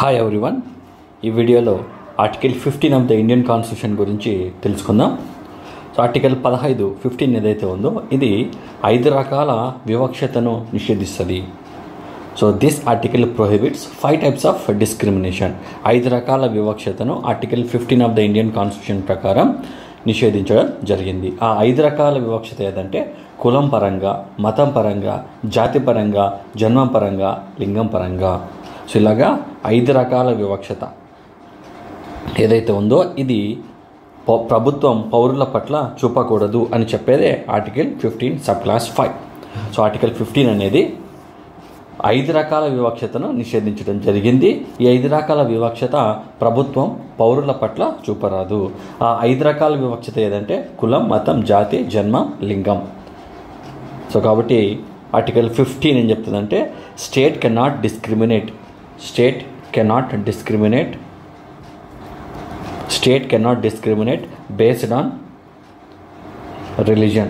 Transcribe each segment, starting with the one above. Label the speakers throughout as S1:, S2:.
S1: Hi everyone, ఈ వీడియోలో article 15 of the Indian constitution గురించి తెలుసుకుందాం. సో ఆర్టికల్ 15 ఏదైతే ఉందో ఇది 5 రకాల వివక్షతను నిషేధిస్తుంది. So this article prohibits 5 types of discrimination. 5 రకాల వివక్షతను article 15 of the Indian constitution ప్రకారం నిషేధించడం జరిగింది. ఆ 5 రకాల వివక్షత ఏదంటే కులం పరంగా, మతం పరంగా, జాతి పరంగా, జన్మం పరంగా, లింగం పరంగా. సో ఇలాగా 5 రకాల వివక్షత ఏదైతే ఉందో ఇది ప్రభుత్వం పౌరుల పట్ల చూపకూడదు అని చెప్పేదే article 15 sub class 5. So article 15 అనేది 5 రకాల వివక్షతను నిషేధించడం జరిగింది. ఈ 5 రకాల వివక్షత ప్రభుత్వం పౌరుల పట్ల చూపరాదు. ఆ 5 రకాల వివక్షత ఏదంటే కులం, మతం, జాతి, జన్మ, లింగం. సో కాబట్టి ఆర్టికల్ 15 ఏం చెప్తుందంటే state cannot discriminate based on religion,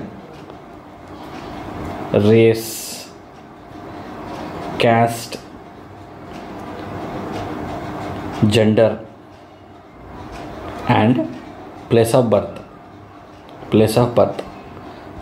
S1: race, caste, gender and place of birth.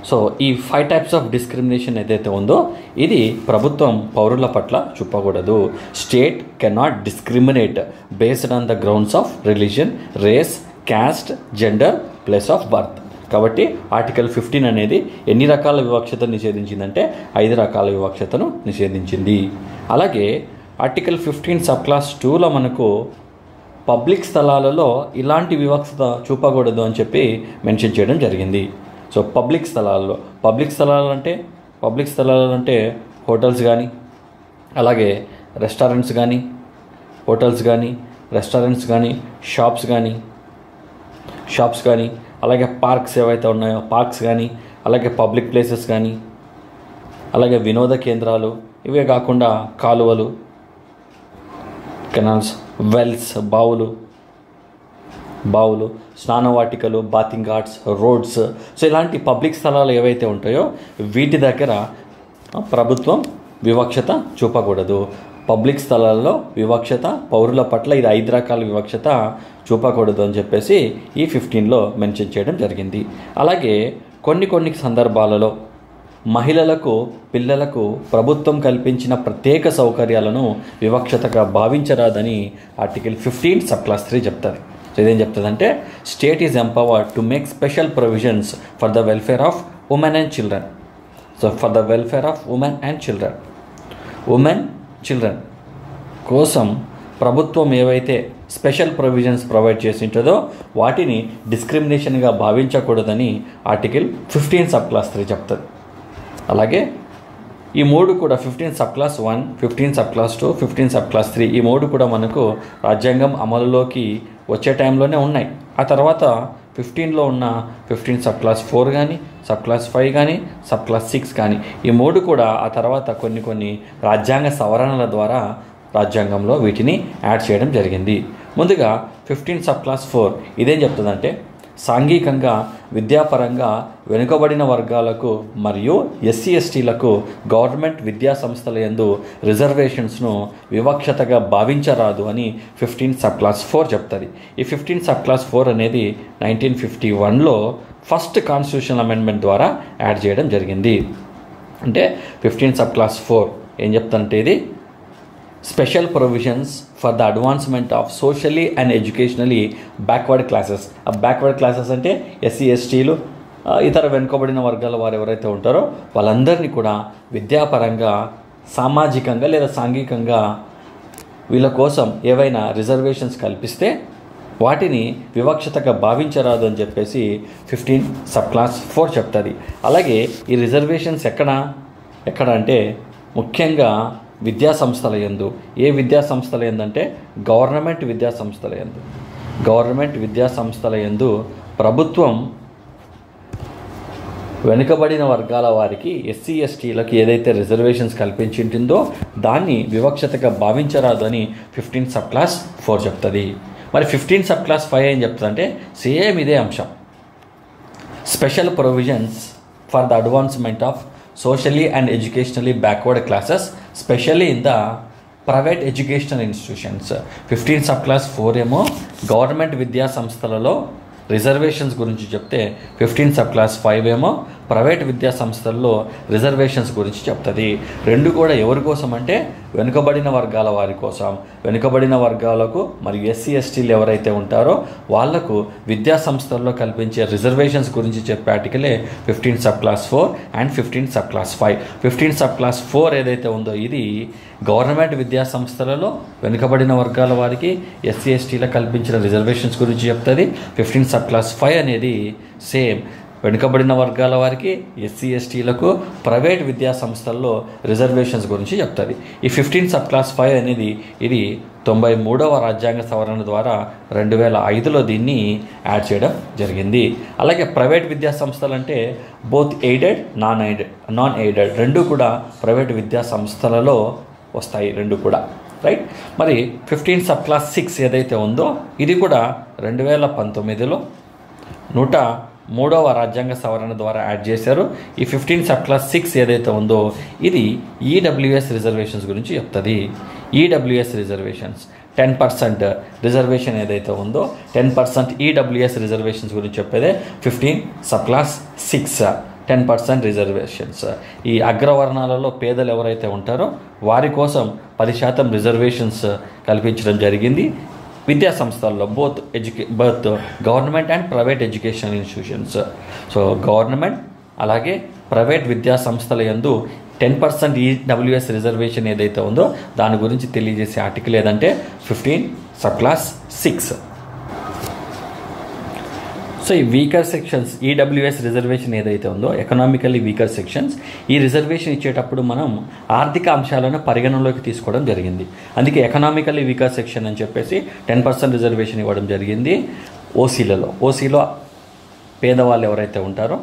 S1: So ఈ 5 టైప్స్ ఆఫ్ డిస్క్రిమినేషన్ ఏదైతే ఉందో ఇది ప్రభుత్వం పౌరుల పట్ల చూపకూడదు. State cannot discriminate based on the grounds of religion, race, caste, gender, place of birth. కాబట్టి article 15 అనేది ఎన్ని రకాల వివక్షతను నిషేధించిందంటే 5 రకాల వివక్షతను నిషేధించింది. అలాగే ఆర్టికల్ 15 సబ్ క్లాస్ 2లో మనకు పబ్లిక్ స్థలాలలో ఇలాంటి వివక్షత చూపకూడదు అని చెప్పి మెన్షన్ చేయడం జరిగింది. సో పబ్లిక్ స్థలాలు అంటే హోటల్స్ కానీ, అలాగే రెస్టారెంట్స్ కానీ, షాప్స్ కానీ, అలాగే పార్క్స్ ఏవైతే ఉన్నాయో పార్క్స్ కానీ, అలాగే పబ్లిక్ ప్లేసెస్ కానీ, అలాగే వినోద కేంద్రాలు, ఇవే కాకుండా కాలువలు, కెనాల్స్, వెల్స్, బావులు, స్నానవాటికలు, బాతింగ్ ఘాట్స్, రోడ్స్. సో ఇలాంటి పబ్లిక్ స్థలాలు ఏవైతే ఉంటాయో వీటి దగ్గర ప్రభుత్వం వివక్షత చూపకూడదు. పబ్లిక్ స్థలాల్లో వివక్షత పౌరుల పట్ల ఇది 5 రకాల వివక్షత చూపకూడదు అని చెప్పేసి ఈ 15లో మెన్షన్ చేయడం జరిగింది. అలాగే కొన్ని సందర్భాలలో మహిళలకు, పిల్లలకు ప్రభుత్వం కల్పించిన ప్రత్యేక సౌకర్యాలను వివక్షతగా భావించరాదని ఆర్టికల్ 15 సబ్ క్లాస్ 3 చెప్తుంది. సో ఇదేం చెప్తుందంటే state is empowered to make special provisions for the welfare of women and children. So for the welfare of women children కోసం ప్రభుత్వం ఏవైతే స్పెషల్ ప్రొవిజన్స్ ప్రొవైడ్ చేసి ఉంటుందో వాటిని డిస్క్రిమినేషన్గా భావించకూడదని ఆర్టికల్ 15 సబ్ క్లాస్ 3 చెప్తుంది. అలాగే ఈ 3 కూడా 15 sub class 1, 15 sub class 2, 15 sub class 3 ఈ 3 కూడా మనకు రాజ్యాంగం అమలులోకి వచ్చే టైంలోనే ఉన్నాయి. ఆ తర్వాత 15లో ఉన్న 15 సబ్ క్లాస్ 4 కానీ, సబ్ క్లాస్ 5 కానీ, సబ్ క్లాస్ 6 కానీ ఈ 3 కూడా ఆ తర్వాత కొన్ని రాజ్యాంగ సవరణల ద్వారా రాజ్యాంగంలో వీటిని యాడ్ చేయడం జరిగింది. ముందుగా 15 సబ్ క్లాస్ 4 ఇదేం చెప్తుందంటే సాంఘికంగా, విద్యాపరంగా వెనుకబడిన వర్గాలకు మరియు SC/STలకు గవర్నమెంట్ విద్యా సంస్థల యందు రిజర్వేషన్స్ను వివక్షతగా భావించరాదు అని 15 సబ్ క్లాస్ 4 చెప్తుంది. ఈ 15 సబ్ క్లాస్ 4 అనేది 1951లో ఫస్ట్ కాన్స్టిట్యూషనల్ అమెండ్మెంట్ ద్వారా యాడ్ చేయడం జరిగింది. అంటే 15 సబ్ క్లాస్ 4 ఏం చెప్తానంటే ఇది special provisions for the advancement of socially and educationally backward classes. ఆ బ్యాక్వర్డ్ క్లాసెస్ అంటే SC/STలు, ఇతర వెనుకబడిన వర్గాల వారు ఎవరైతే ఉంటారో వాళ్ళందరినీ కూడా విద్యాపరంగా, సామాజికంగా లేదా సాంఘికంగా వీళ్ళ కోసం ఏవైనా రిజర్వేషన్స్ కల్పిస్తే వాటిని వివక్షతగా భావించరాదు అని చెప్పేసి 15 సబ్ క్లాస్ 4 చెప్తుంది. అలాగే ఈ రిజర్వేషన్స్ ఎక్కడ అంటే ముఖ్యంగా విద్యా సంస్థల యందు. ఏ విద్యా సంస్థల యందు అంటే గవర్నమెంట్ విద్యా సంస్థల యందు ప్రభుత్వం వెనుకబడిన వర్గాల వారికి SC/STలకు ఏదైతే రిజర్వేషన్స్ కల్పించి ఉంటుందో దాన్ని వివక్షతగా భావించరాదు అని 15 సబ్ క్లాస్ 4 చెప్తుంది. మరి 15 సబ్ క్లాస్ 5 ఏం చెప్తుందంటే సేమ్ ఇదే అంశం, special provisions for the advancement of socially and educationally backward classes, especially in the private educational institutions. 15 sub class 4 ఏమో గవర్నమెంట్ విద్యా సంస్థలలో రిజర్వేషన్స్ గురించి చెప్తే 15 సబ్ క్లాస్ 5 ఏమో ప్రైవేట్ విద్యా సంస్థల్లో రిజర్వేషన్స్ గురించి చెప్తుంది. రెండు కూడా ఎవరి కోసం అంటే వెనుకబడిన వర్గాల వారి కోసం. వెనుకబడిన వర్గాలకు మరియు ఎస్సీ ఎస్టీలు ఎవరైతే ఉంటారో వాళ్లకు విద్యా సంస్థల్లో కల్పించే రిజర్వేషన్స్ గురించి చెప్పే ఆర్టికలే 15 sub class 4 and 15 sub class 5. 15 sub class 4 ఏదైతే ఉందో ఇది గవర్నమెంట్ విద్యా సంస్థలలో వెనుకబడిన వర్గాల వారికి ఎస్సీ ఎస్టీలకు కల్పించిన రిజర్వేషన్స్ గురించి చెప్తుంది. 15 సబ్ క్లాస్ 5 అనేది సేమ్ వెనుకబడిన వర్గాల వారికి ఎస్సీ ఎస్టీలకు ప్రైవేట్ విద్యా సంస్థల్లో రిజర్వేషన్స్ గురించి చెప్తుంది. ఈ 15 సబ్ క్లాస్ 5 అనేది ఇది 93వ రాజ్యాంగ సవరణ ద్వారా 2005లో దీన్ని యాడ్ చేయడం జరిగింది. అలాగే ప్రైవేట్ విద్యా సంస్థలు అంటే బోత్ ఎయిడెడ్ నాన్ ఎయిడెడ్ రెండు కూడా ప్రైవేట్ విద్యా సంస్థలలో వస్తాయి రెండు కూడా, రైట్. మరి 15 సబ్ క్లాస్ 6 ఏదైతే ఉందో ఇది కూడా 2019లో 103వ రాజ్యాంగ సవరణ ద్వారా యాడ్ చేశారు. ఈ 15 సబ్ క్లాస్ 6 ఏదైతే ఉందో ఇది ఈడబ్ల్యూఎస్ రిజర్వేషన్స్ గురించి చెప్తుంది. ఈడబ్ల్యూఎస్ రిజర్వేషన్స్ 10% రిజర్వేషన్ ఏదైతే ఉందో 10% ఈడబ్ల్యూఎస్ రిజర్వేషన్స్ గురించి చెప్పేదే 15 సబ్ క్లాస్ 6. 10% రిజర్వేషన్స్ ఈ అగ్రవర్ణాలలో పేదలు ఎవరైతే ఉంటారో వారి కోసం 10% రిజర్వేషన్స్ కల్పించడం జరిగింది విద్యా సంస్థల్లో both government and private educational institutions. So government అలాగే ప్రైవేట్ విద్యా సంస్థల యందు 10% ఈడబ్ల్యూఎస్ రిజర్వేషన్ ఏదైతే ఉందో దాని గురించి తెలియజేసే ఆర్టికల్ ఏదంటే 15 సబ్ క్లాస్ 6. సో ఈ వీకర్ సెక్షన్స్ ఈడబ్ల్యూఎస్ రిజర్వేషన్ ఏదైతే ఉందో ఎకనామికల్లీ వీకర్ సెక్షన్స్ ఈ రిజర్వేషన్ ఇచ్చేటప్పుడు మనం ఆర్థిక అంశాలను పరిగణనలోకి తీసుకోవడం జరిగింది. అందుకే ఎకనామికల్లీ వీకర్ సెక్షన్ అని చెప్పేసి 10% రిజర్వేషన్ ఇవ్వడం జరిగింది. ఓసీలో పేదవాళ్ళు ఎవరైతే ఉంటారో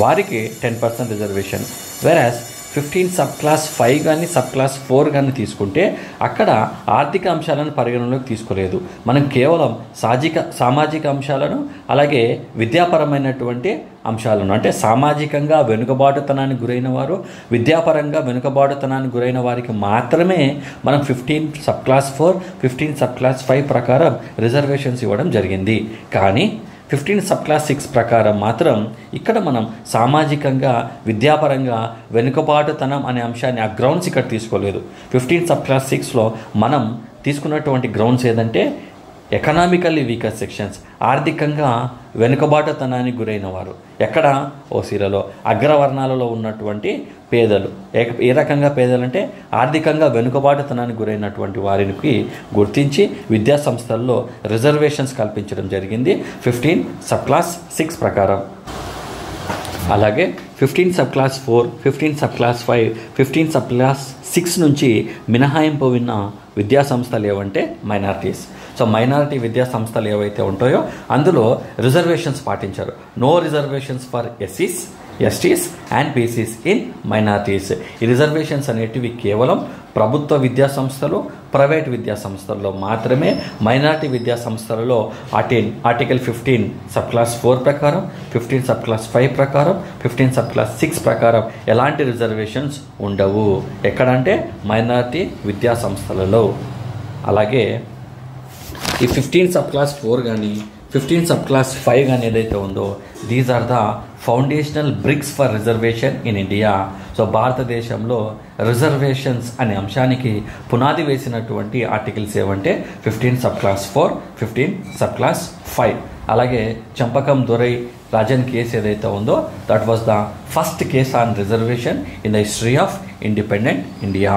S1: వారికి 10% రిజర్వేషన్. వెరాస్ 15 సబ్ క్లాస్ 5 కానీ సబ్ క్లాస్ 4 కానీ తీసుకుంటే అక్కడ ఆర్థిక అంశాలను పరిగణనలోకి తీసుకోలేదు. మనం కేవలం సామాజిక అంశాలను అలాగే విద్యాపరమైనటువంటి అంశాలను అంటే సామాజికంగా వెనుకబాటుతనానికి గురైన వారు విద్యాపరంగా వెనుకబాటుతనానికి గురైన వారికి మాత్రమే మనం 15 సబ్ క్లాస్ 4 15 సబ్ క్లాస్ 5 ప్రకారం రిజర్వేషన్స్ ఇవ్వడం జరిగింది. కానీ 15 సబ్ క్లాస్ 6 ప్రకారం మాత్రం ఇక్కడ మనం సామాజికంగా విద్యాపరంగా వెనుకబాటుతనం అనే అంశాన్ని ఆ గ్రౌండ్స్ ఇక్కడ తీసుకోలేదు. 15 సబ్ క్లాస్ 6లో మనం తీసుకున్నటువంటి గ్రౌండ్స్ ఏదంటే ఎకనామికల్లీ వీకర్ సెక్షన్స్ ఆర్థికంగా వెనుకబాటుతనానికి గురైన వారు ఎక్కడ ఓసీలలో అగ్రవర్ణాలలో ఉన్నటువంటి పేదలు. ఏ రకంగా పేదలంటే ఆర్థికంగా వెనుకబాటుతనానికి గురైనటువంటి వారికి గుర్తించి విద్యా సంస్థల్లో రిజర్వేషన్స్ కల్పించడం జరిగింది 15 సబ్ క్లాస్ 6 ప్రకారం. అలాగే 15 sub class 4 15 sub class 5 15 sub class 6 నుంచి మినహాయింపు విన్న విద్యా సంస్థలు ఏవంటే మైనారిటీస్. సో మైనారిటీ విద్యా సంస్థలు ఏవైతే ఉంటాయో అందులో రిజర్వేషన్స్ పాటించారు. నో రిజర్వేషన్స్ ఫర్ ఎస్సీస్ STs and BCs in minorities. ఈ రిజర్వేషన్స్ అనేటివి కేవలం ప్రభుత్వ విద్యా సంస్థలు ప్రైవేట్ విద్యా సంస్థల్లో మాత్రమే. మైనారిటీ విద్యా సంస్థలలో ఆర్టికల్ 15 సబ్ క్లాస్ 4 ప్రకారం 15 సబ్ క్లాస్ 5 ప్రకారం 15 సబ్ క్లాస్ 6 ప్రకారం ఎలాంటి రిజర్వేషన్స్ ఉండవు. ఎక్కడంటే మైనారిటీ విద్యా సంస్థలలో. అలాగే ఈ 15 సబ్ క్లాస్ 4 కానీ 15 సబ్ క్లాస్ 5 కానీ ఏదైతే ఉందో these are the foundational bricks for reservation in India. So భారతదేశంలో రిజర్వేషన్స్ అనే అంశానికి పునాది వేసినటువంటి ఆర్టికల్స్ ఏవంటే 15 సబ్ క్లాస్ 4 15 సబ్ క్లాస్ 5. అలాగే చంపకం దొరై రాజన్ కేసు ఏదైతే ఉందో that was the first case on reservation in the history of independent India.